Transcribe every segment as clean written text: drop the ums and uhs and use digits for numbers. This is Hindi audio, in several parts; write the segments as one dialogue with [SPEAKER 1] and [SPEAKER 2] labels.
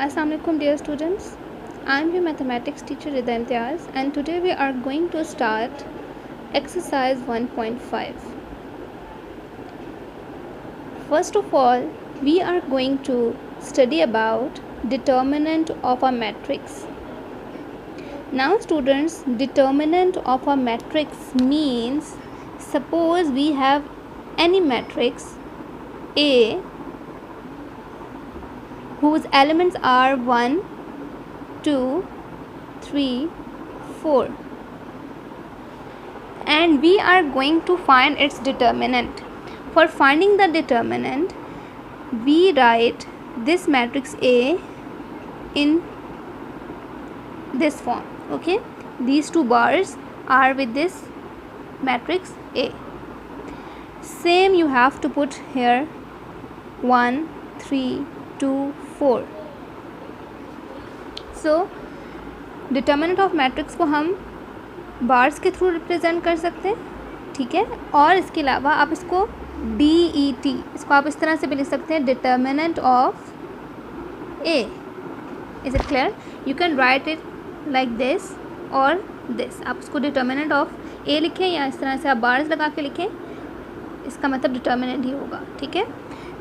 [SPEAKER 1] Assalamu alaikum dear students. I am your mathematics teacher Rida Imtiaz and today we are going to start exercise 1.5. First of all, we are going to study about determinant of a matrix. Now students, determinant of a matrix means suppose we have any matrix A whose elements are 1, 2, 3, 4 and we are going to find its determinant. For finding the determinant, we write this matrix A in this form. Okay, these two bars are with this matrix A. Same you have to put here 1, 3, 2, 4. So determinant of matrix को हम बार्स के थ्रू रिप्रेजेंट कर सकते हैं, ठीक है. और इसके अलावा आप इसको DET, इसको आप इस तरह से भी लिख सकते हैं, determinant of A. Is it clear? You can write it like this और दिस. आप उसको डिटर्मिनेंट ऑफ A लिखें या इस तरह से आप बार्स लगा के लिखें, इसका मतलब डिटर्मिनेंट ही होगा, ठीक है.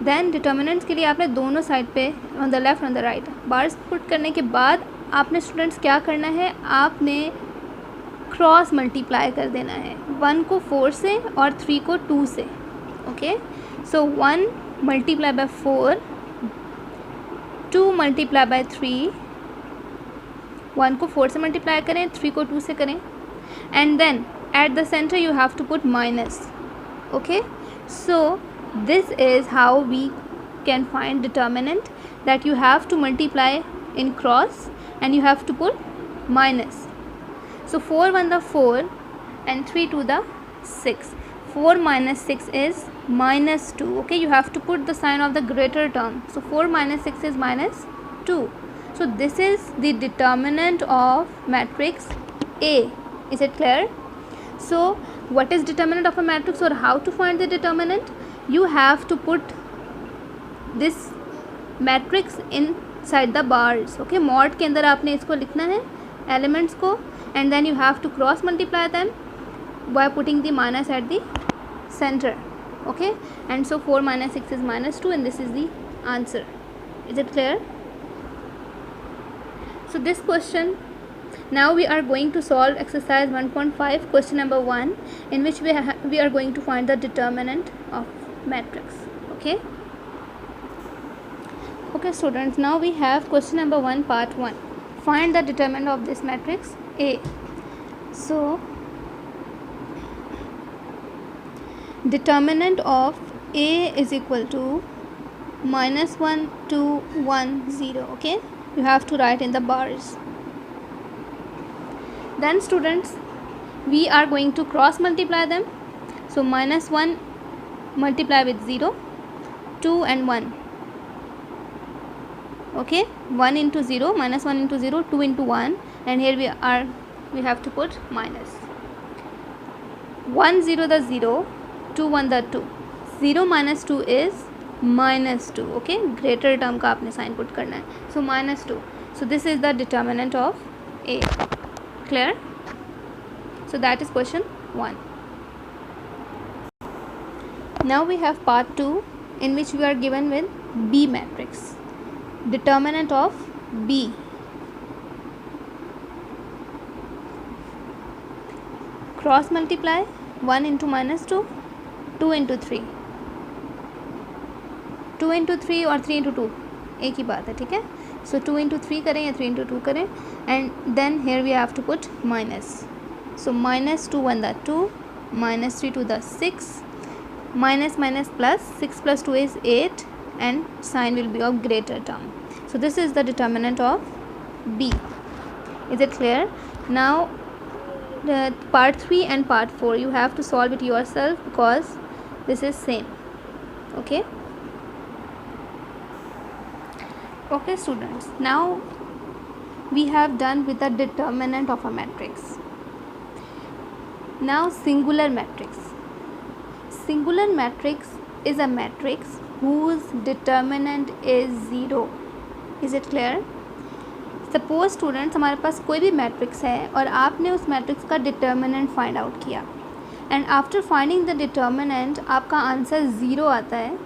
[SPEAKER 1] देन डिटर्मिनेंट्स के लिए आपने दोनों साइड पे on the left on the right bars put करने के बाद आपने स्टूडेंट्स क्या करना है, आपने क्रॉस मल्टीप्लाई कर देना है. 1 को 4 से और 3 को 2 से. Okay, so 1 multiply by 4, 2 multiply by 3, 1 को 4 से मल्टीप्लाई करें, 3 को 2 से करें and then at the centre you have to put minus. Okay, so this is how we can find determinant, that you have to multiply in cross and you have to put minus. So 4 1 the 4 and 3 2 the 6. 4 minus 6 is minus 2. Okay, you have to put the sign of the greater term. So 4 minus 6 is minus 2. So this is the determinant of matrix A. Is it clear? So what is determinant of a matrix or how to find the determinant? You have to put this matrix inside the bars. Okay, mod के अंदर आपने इसको लिखना है elements को and then you have to cross multiply them by putting the minus at the center. Okay, and so 4 minus 6 is minus 2 and this is the answer. Is it clear? So this question, now we are going to solve exercise 1.5 question number 1 in which we are going to find the determinant of matrix. Okay students, now we have question number 1 part 1. Find the determinant of this matrix A. So determinant of A is equal to minus 1 2 1 0. Okay, you have to write in the bars. Then students, we are going to cross multiply them. So minus 1 multiply with 0, 2 and 1. Okay, 1 into 0, minus 1 into 0, 2 into 1 and here we have to put minus. 1 0 the 0, 2 1 the 2. 0 minus 2 is minus 2. Okay, greater term का आपने sign put करना है. So minus 2. So this is the determinant of A. Clear? So that is question 1. Now we have part 2 in which we are given with B matrix. Determinant of B. Cross multiply 1 into minus 2, 2 into 3. 2 into 3 और 3 into 2 एक ही बात है, ठीक है. So 2 into 3 करें या 3 into 2 करें and then here we have to put minus. So minus 2 1 the 2, minus 3 2 the 6, minus minus plus 6 plus 2 is 8 and sign will be of greater term. So this is the determinant of B. Is it clear? Now the part 3 and part 4 you have to solve it yourself because this is same. Okay, okay students, now we have done with the determinant of a matrix. Now singular matrix. Singular matrix is a matrix whose determinant is 0. Is it clear? Suppose students हमारे पास कोई भी मैट्रिक्स है और आपने उस मैट्रिक्स का डिटर्मिनेंट फाइंड आउट किया and after finding the determinant आपका आंसर 0 आता है,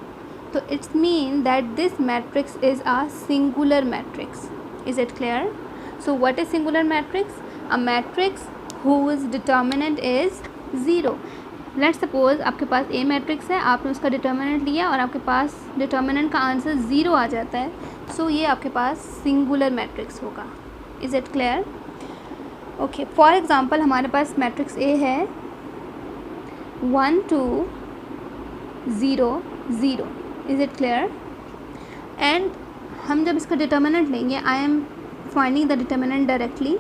[SPEAKER 1] तो it's mean that this matrix is a singular matrix. Is it clear? So what is singular matrix? A matrix whose determinant is 0. Let's suppose आपके पास ए मैट्रिक्स है, आपने उसका डिटर्मिनेंट लिया और आपके पास डिटर्मिनेंट का आंसर 0 आ जाता है, सो ये आपके पास सिंगुलर मैट्रिक्स होगा. Is it clear? Okay, for example हमारे पास मैट्रिक्स ए है 1 2 0 0. Is it clear? एंड हम जब इसका डिटर्मिनेंट लेंगे, I am finding the determinant directly.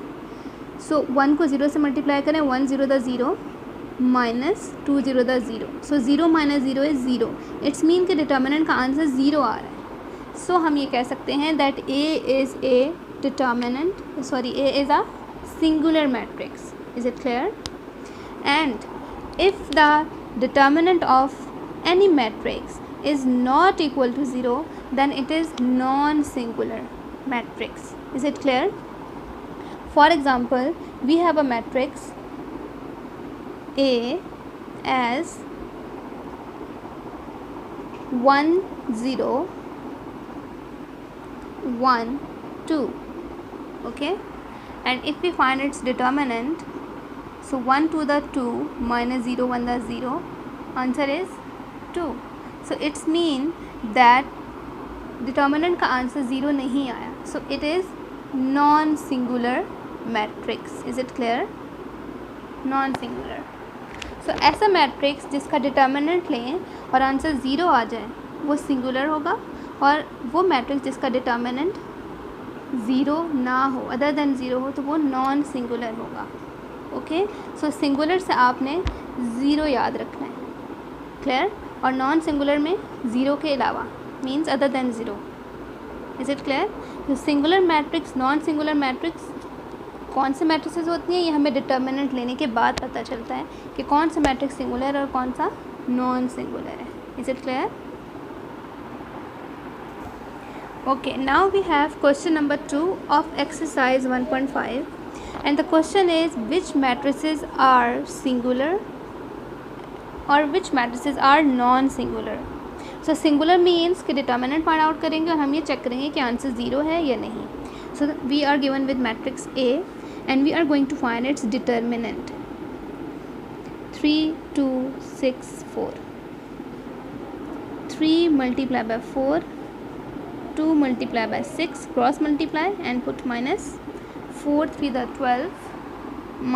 [SPEAKER 1] So 1 को 0 से मल्टीप्लाई करें, 1 0 the 0 minus 2 0 the 0. So 0 minus 0 is 0. It's mean कि डिटर्मिनेंट का आंसर 0 आ रहा है. सो हम ये कह सकते हैं that A is A determinant, sorry A is a singular matrix. Is it clear? And if the determinant of any matrix is not equal to 0, then it is non-singular matrix. Is it clear? For example, we have a matrix A as 1 0 1 2. Okay, and if we find its determinant, so 1 to the 2 minus 0 1 the 0, answer is 2. So it's mean that determinant का आंसर 0 नहीं आया, so it is non-singular matrix. Is it clear? Non-singular. So ऐसा मैट्रिक्स जिसका डिटर्मिनेंट लें और आंसर 0 आ जाए वो सिंगुलर होगा, और वो मैट्रिक्स जिसका डिटर्मिनेंट 0 ना हो, अदर देन 0 हो, तो वो नॉन सिंगुलर होगा. ओके, सो सिंगुलर से आपने 0 याद रखना है. क्लियर? और नॉन सिंगुलर में 0 के अलावा means other than 0. Is it clear? तो singular matrix, non singular matrix कौन से मैट्रिक्सेस होती हैं, ये हमें डिटर्मिनेंट लेने के बाद पता चलता है कि कौन सा मैट्रिक्स सिंगुलर और कौन सा नॉन सिंगुलर है. Is it clear? Okay, now we have question number 2 of exercise 1.5 and the question is which matrices are singular और which matrices are non singular. So singular means कि डिटर्मिनेंट फाइंड आउट करेंगे और हम ये चेक करेंगे कि आंसर 0 है या नहीं. So we are given with matrix A and we are going to find its determinant 3 2 6 4. 3 multiplied by 4, 2 multiplied by 6, cross multiply and put minus 4 3 the 12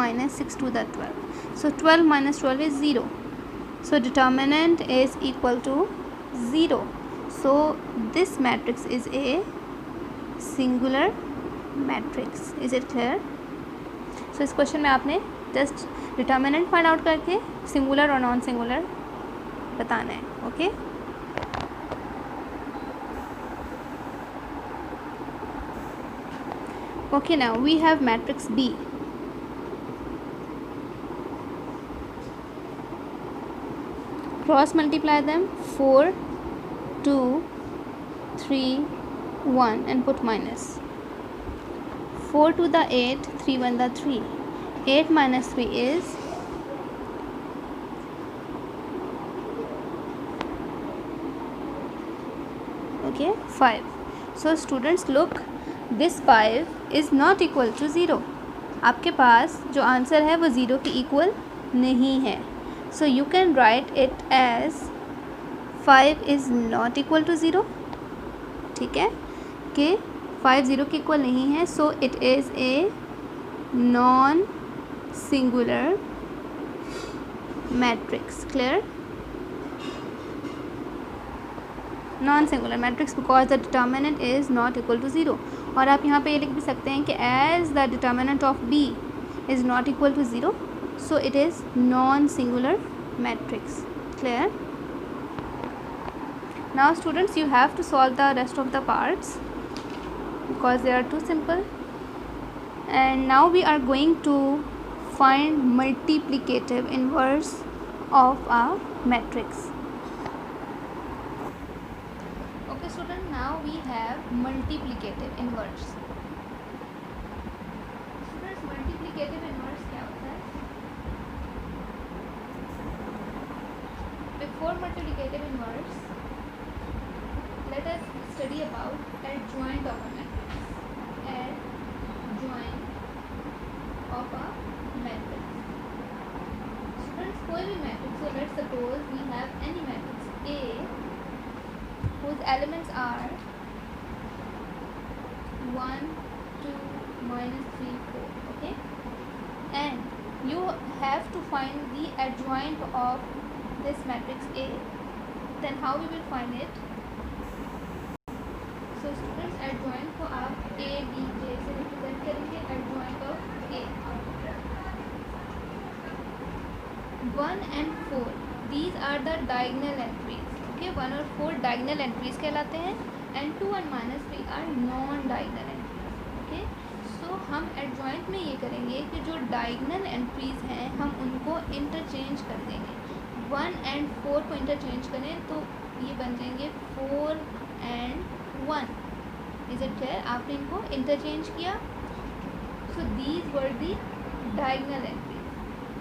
[SPEAKER 1] minus 6 2 the 12. So 12 minus 12 is 0. So determinant is equal to 0. So this matrix is a singular matrix. Is it clear? So इस क्वेश्चन में आपने जस्ट डिटर्मिनेंट फाइंड आउट करके सिंगुलर और नॉन सिंगुलर बताना है. Okay, okay, now we have matrix B. Cross multiply them 4 2 3 1 and put minus 4 to the 8 3 1 the 3. 8 minus 3 is okay 5. So students look, this 5 is not equal to 0. आपके पास जो आंसर है वो 0 के इक्वल नहीं है. So you can write it as 5 is not equal to 0. ठीक है कि 5 0 के इक्वल नहीं है, so it is a non singular matrix. Clear? Non singular matrix because the determinant is not equal to 0. और आप यहाँ पे ये लिख भी सकते हैं कि as the determinant of B is not equal to 0, so it is non-singular matrix. Clear? Now students, you have to solve the rest of the parts because they are too simple. And now we are going to find multiplicative inverse of a matrix. Okay student, now we have multiplicative inverse. Students, multiplicative inverse क्या होता है? Before multiplicative inverse, let us study about adjoint of a matrix. Adjoint of a matrix. Students, कोई भी matrix, so let's suppose we have any matrix A whose elements are 1, 2, -3, 4. Okay, and you have to find the adjoint of this matrix A. Then how we will find it? So students, adjoint को आप A, D, J से represent करेंगे. Adjoint of A 1 and 4, these are the diagonal entries. Okay, 1 और 4 diagonal entries कहलाते हैं, and 2 and -3 are non-diagonal entries. Okay, so हम adjoint में ये करेंगे कि जो diagonal entries हैं हम उनको interchange कर देंगे. 1 and 4 को interchange करें तो ये बन जाएंगे 4 and 1. Is it clear? आपने इनको interchange किया. So these were the diagonal entries.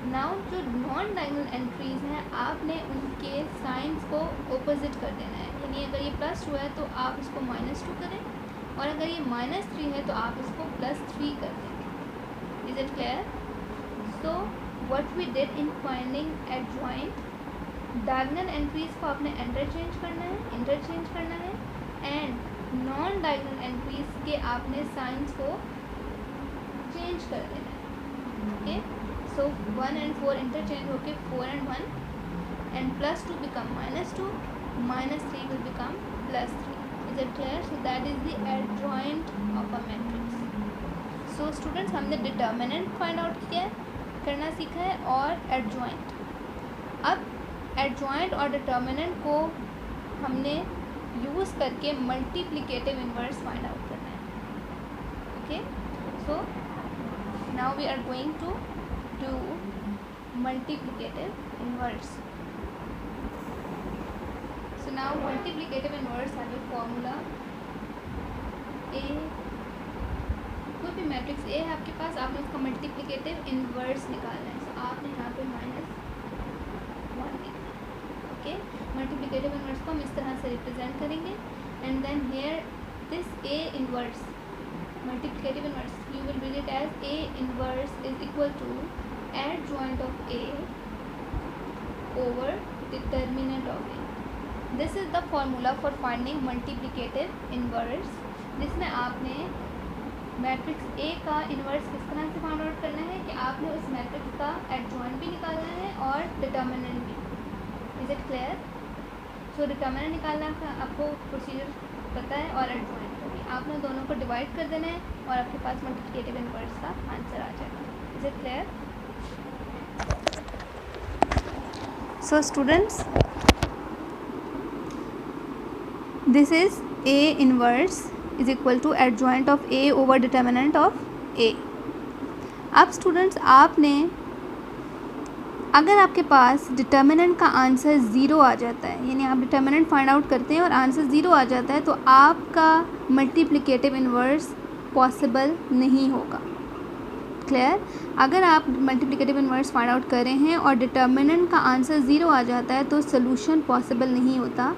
[SPEAKER 1] Now जो नॉन डायगोनल एंट्रीज हैं आपने उनके साइंस को ऑपोजिट कर देना है. यानी अगर ये +2 है तो आप इसको -2 करें, और अगर ये -3 है तो आप इसको +3 कर देंगे. Is it clear? So what we did in finding adjoint, diagonal entries को आपने इंटरचेंज करना है एंड नॉन डायगोनल एंट्रीज के आपने साइंस को चेंज कर देना है. ओके, so 1 and 4 interchange होके 4 and 1, and +2 become -2, -3 will become +3. Is it clear? So that is the adjoint of a matrix. So students, हमने determinant find out करना सीखा है और adjoint. अब adjoint और determinant को हमने यूज़ करके multiplicative inverse find out करना है. Okay, so now we are going to do multiplicative inverse. So now multiplicative inverse have a formula. A, कोई भी मैट्रिक्स A है आपके पास, आपने उसका multiplicative inverse निकालना है. So आपने यहाँ पे -1 लिखना है. Okay, multiplicative inverse को हम इस तरह से रिप्रेजेंट करेंगे, and then here this A inverse, multiplicative inverse, you will read it as A inverse is equal to adjoint of A over determinant of A. This is the formula for finding multiplicative inverse, जिसमें आपने मैट्रिक्स A का इन्वर्स किस तरह से फाइंड आउट करना है कि आपने उस मैट्रिक्स का एडजॉइंट भी निकालना है और डिटर्मिनेंट भी. Is it clear? So determinant निकालना का आपको प्रोसीजर पता है और एडजॉइंट को भी. आपने दोनों को डिवाइड कर देना है और आपके पास मल्टीप्लिकेटिव इन्वर्स का आंसर आ जाएगा. Is it clear? So students, this is A inverse is equal to adjoint of A over determinant of A. अब स्टूडेंट्स, आपने अगर आपके पास डिटर्मिनेंट का आंसर 0 आ जाता है, यानी आप डिटर्मिनेंट फाइंड आउट करते हैं और आंसर 0 आ जाता है, तो आपका मल्टीप्लिकेटिव इन्वर्स पॉसिबल नहीं होगा. क्लियर? अगर आप मल्टीप्लिकेटिव इन्वर्स फाइंड आउट कर रहे हैं और डिटर्मिनेंट का आंसर 0 आ जाता है तो सोल्यूशन पॉसिबल नहीं होता,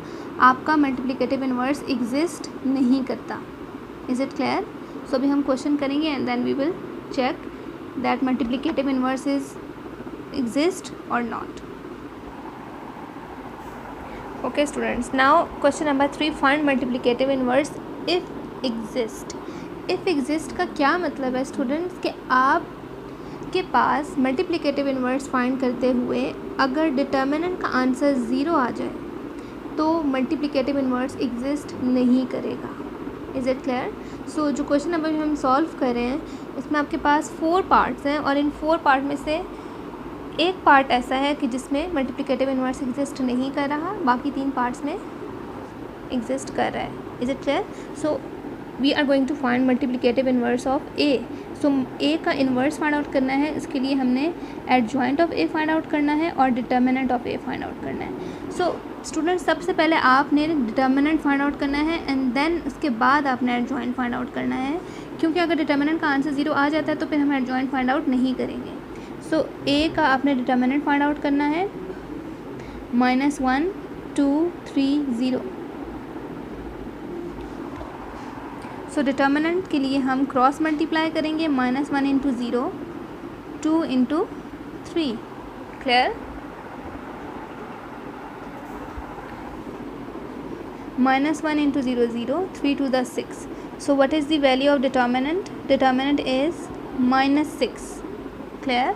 [SPEAKER 1] आपका मल्टीप्लिकेटिव इन्वर्स एग्जिस्ट नहीं करता. Is it clear? सो अभी हम क्वेश्चन करेंगे and then we will check that multiplicative inverse is exist और not. Okay students, now question number 3, find multiplicative inverse if exist. If exist का क्या मतलब है स्टूडेंट्स कि आप के पास मल्टीप्लिकेटिव इन्वर्स फाइंड करते हुए अगर डिटर्मिनेंट का आंसर 0 आ जाए तो मल्टीप्लिकेटिव इन्वर्स एग्जिस्ट नहीं करेगा. Is it clear? सो जो क्वेश्चन नंबर हम सॉल्व कर रहे हैं इसमें आपके पास 4 पार्ट्स हैं और इन 4 पार्ट में से एक पार्ट ऐसा है कि जिसमें मल्टीप्लिकेटिव इन्वर्स एग्जिस्ट नहीं कर रहा, बाकी 3 पार्ट्स में एग्जिस्ट कर रहा है. Is it clear? So we are going to find multiplicative inverse of A. So A का इन्वर्स फाइंड आउट करना है, इसके लिए हमने adjoint of A find out करना है और determinant of A find out करना है. सो स्टूडेंट सबसे पहले आपने डिटर्मिनेंट फाइंड आउट करना है एंड देन उसके बाद आपने एडजॉइंट फाइंड आउट करना है, क्योंकि अगर डिटर्मिनेंट का आंसर 0 आ जाता है तो फिर हम एडजॉइंट फाइंड आउट नहीं करेंगे। सो ए का आपने डिटर्मिनेंट फाइंड आउट करना है -1 2 3 0। सो डिटर्मिनेंट के लिए हम क्रॉस मल्टीप्लाई करेंगे, -1 into 0 2 into 3। Clear? -1 into 0 0 3 to the 6. So what is the value of determinant? Determinant is -6. Clear?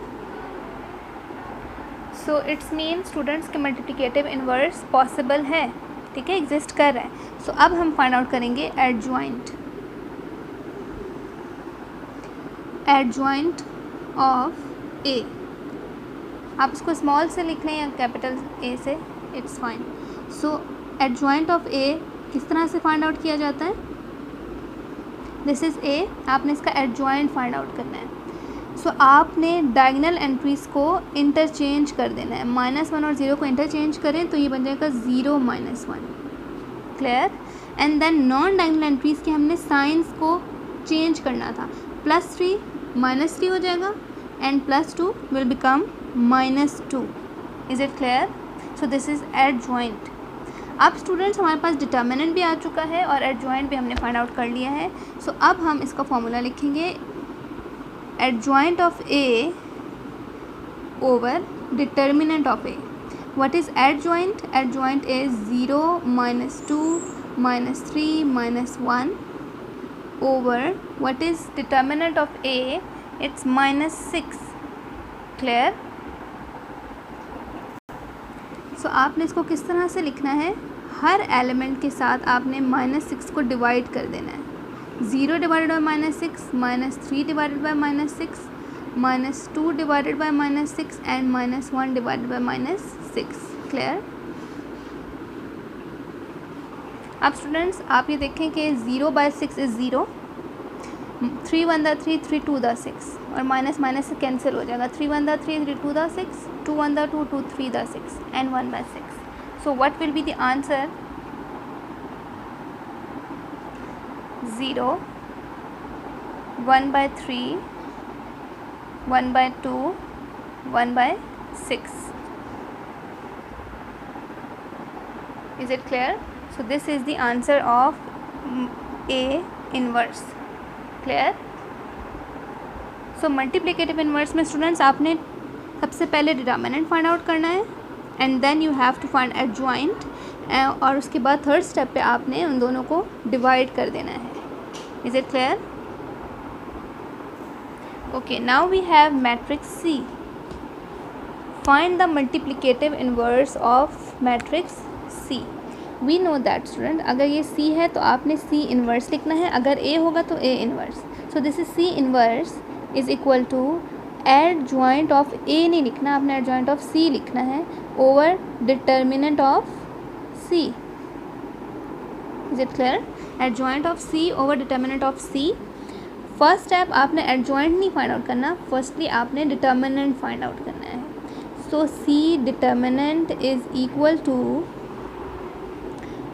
[SPEAKER 1] So it's mean students के multiplicative inverse possible है, ठीक है, exist कर रहा है। So अब हम find out करेंगे adjoint of A। आप इसको स्मॉल से लिख लें या कैपिटल A से, it's fine. So adjoint of A किस तरह से फाइंड आउट किया जाता है? दिस इज़ ए, आपने इसका एडजॉइंट फाइंड आउट करना है। सो आपने डायगोनल एंट्रीज को इंटरचेंज कर देना है। -1 और 0 को इंटरचेंज करें तो ये बन जाएगा 0 -1। Clear? And then non diagonal entries के हमने साइंस को चेंज करना था। +3 -3 हो जाएगा and +2 will become -2। Is it clear? So this is adjoint. अब स्टूडेंट्स हमारे पास डिटर्मिनेंट भी आ चुका है और एडजॉइंट भी हमने फाइंड आउट कर लिया है। सो अब हम इसका फॉर्मूला लिखेंगे, adjoint of A over determinant of A. What is adjoint? Adjoint is 0 -2 -3 -1 over what is determinant of A? It's -6। Clear? So आपने इसको किस तरह से लिखना है? हर एलिमेंट के साथ आपने -6 को डिवाइड कर देना है। 0 divided by -6, -3 divided by -6, -2 divided by -6 and -1 divided by -6। Clear? अब स्टूडेंट्स आप ये देखें कि 0/6 इज़ 0, 3 1 the 3, 3 2 the 6 और माइनस माइनस से कैंसिल हो जाएगा। 3 1 the 3, 3 2 the 6, 2 1 the 2, 2 3 the 6 and 1/6. So what will be the answer? 0, 1/3, 1/2, 1/6. Is it clear? So this is the answer of A inverse. Clear? So multiplicative inverse में स्टूडेंट्स आपने सबसे पहले डिटर्मिनेंट फाइंड आउट करना है and then you have to find adjoint, और उसके बाद थर्ड स्टेप पे आपने उन दोनों को डिवाइड कर देना है। Is it clear? Okay, now we have matrix C. Find the multiplicative inverse of matrix C. We know that student, अगर ये C है तो आपने C इन्वर्स लिखना है, अगर A होगा तो A inverse. So this is C inverse is equal to adjoint of A नहीं लिखना, आपने एडजॉइंट ऑफ C लिखना है over determinant of C। Is it clear? Adjoint of C over determinant of C। First step आपने एडजॉइंट नहीं फाइंड आउट करना, फर्स्टली आपने डिटर्मिनेंट फाइंड आउट करना है। So C determinant is equal to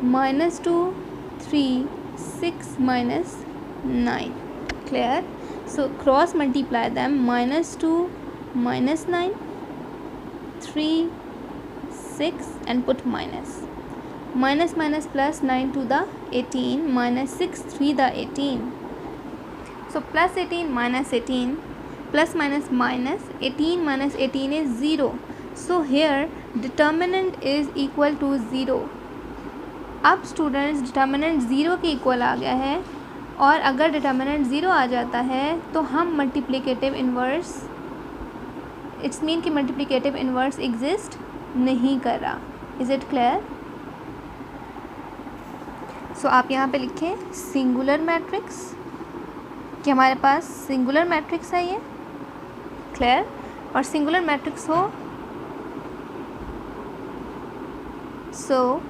[SPEAKER 1] -2 3 6 -9. Clear? So cross multiply them, -2 -9 3 6 and put minus plus 9 to the 18 -6 3 the 18. So plus 18 minus 18 plus minus minus 18 minus 18 is 0. So here determinant is equal to 0. अब स्टूडेंट्स डिटर्मिनेंट 0 के इक्वल आ गया है, और अगर डिटर्मिनेंट 0 आ जाता है तो हम मल्टीप्लिकेटिव इन्वर्स, इट्स मीन कि मल्टीप्लिकेटिव इन्वर्स एग्जिस्ट नहीं कर रहा। Is it clear? सो आप यहाँ पे लिखें सिंगुलर मैट्रिक्स, कि हमारे पास सिंगुलर मैट्रिक्स है ये। क्लियर? और सिंगुलर मैट्रिक्स हो सो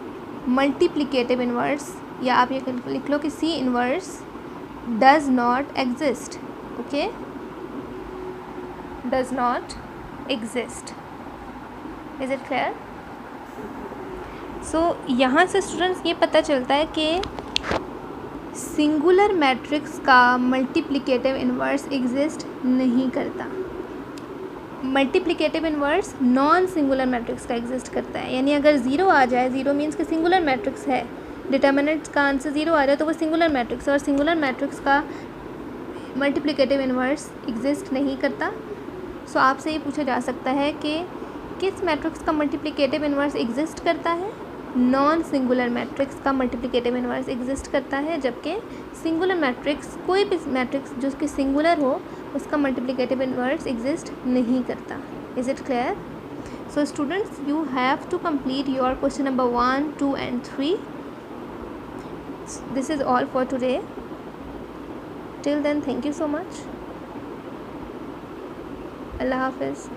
[SPEAKER 1] मल्टीप्लिकेटिव इन्वर्स, या आप ये लिख लो कि C inverse does not exist. Okay, does not exist. Is it clear? So यहाँ से स्टूडेंट्स ये पता चलता है कि सिंगुलर मैट्रिक्स का मल्टीप्लिकेटिव इन्वर्स एग्जिस्ट नहीं करता। Multiplicative inverse non singular matrix का एग्जिस्ट करता है, यानी अगर ज़ीरो आ जाए, ज़ीरो मीन्स कि सिंगुलर मैट्रिक्स है, डिटर्मिनेंट का आंसर ज़ीरो आ जाए तो वो सिंगुलर मैट्रिक्स है, और सिंगुलर मैट्रिक्स का मल्टीप्लिकेटिव इन्वर्स एग्जिस्ट नहीं करता। सो आपसे ये पूछा जा सकता है कि किस मैट्रिक्स का मल्टीप्लिकेटिव इन्वर्स एग्जिस्ट करता है? नॉन सिंगुलर मैट्रिक्स का मल्टीप्लिकेटिव इन्वर्स एग्जिस्ट करता है, जबकि सिंगुलर मैट्रिक्स, कोई भी मैट्रिक्स जो कि सिंगुलर हो, उसका मल्टीप्लिकेटिव इन्वर्स एग्जिस्ट नहीं करता। Is it clear? So students, you have to complete your question number 1, 2 and 3. This is all for today. Till then, thank you so much. Allah Hafiz.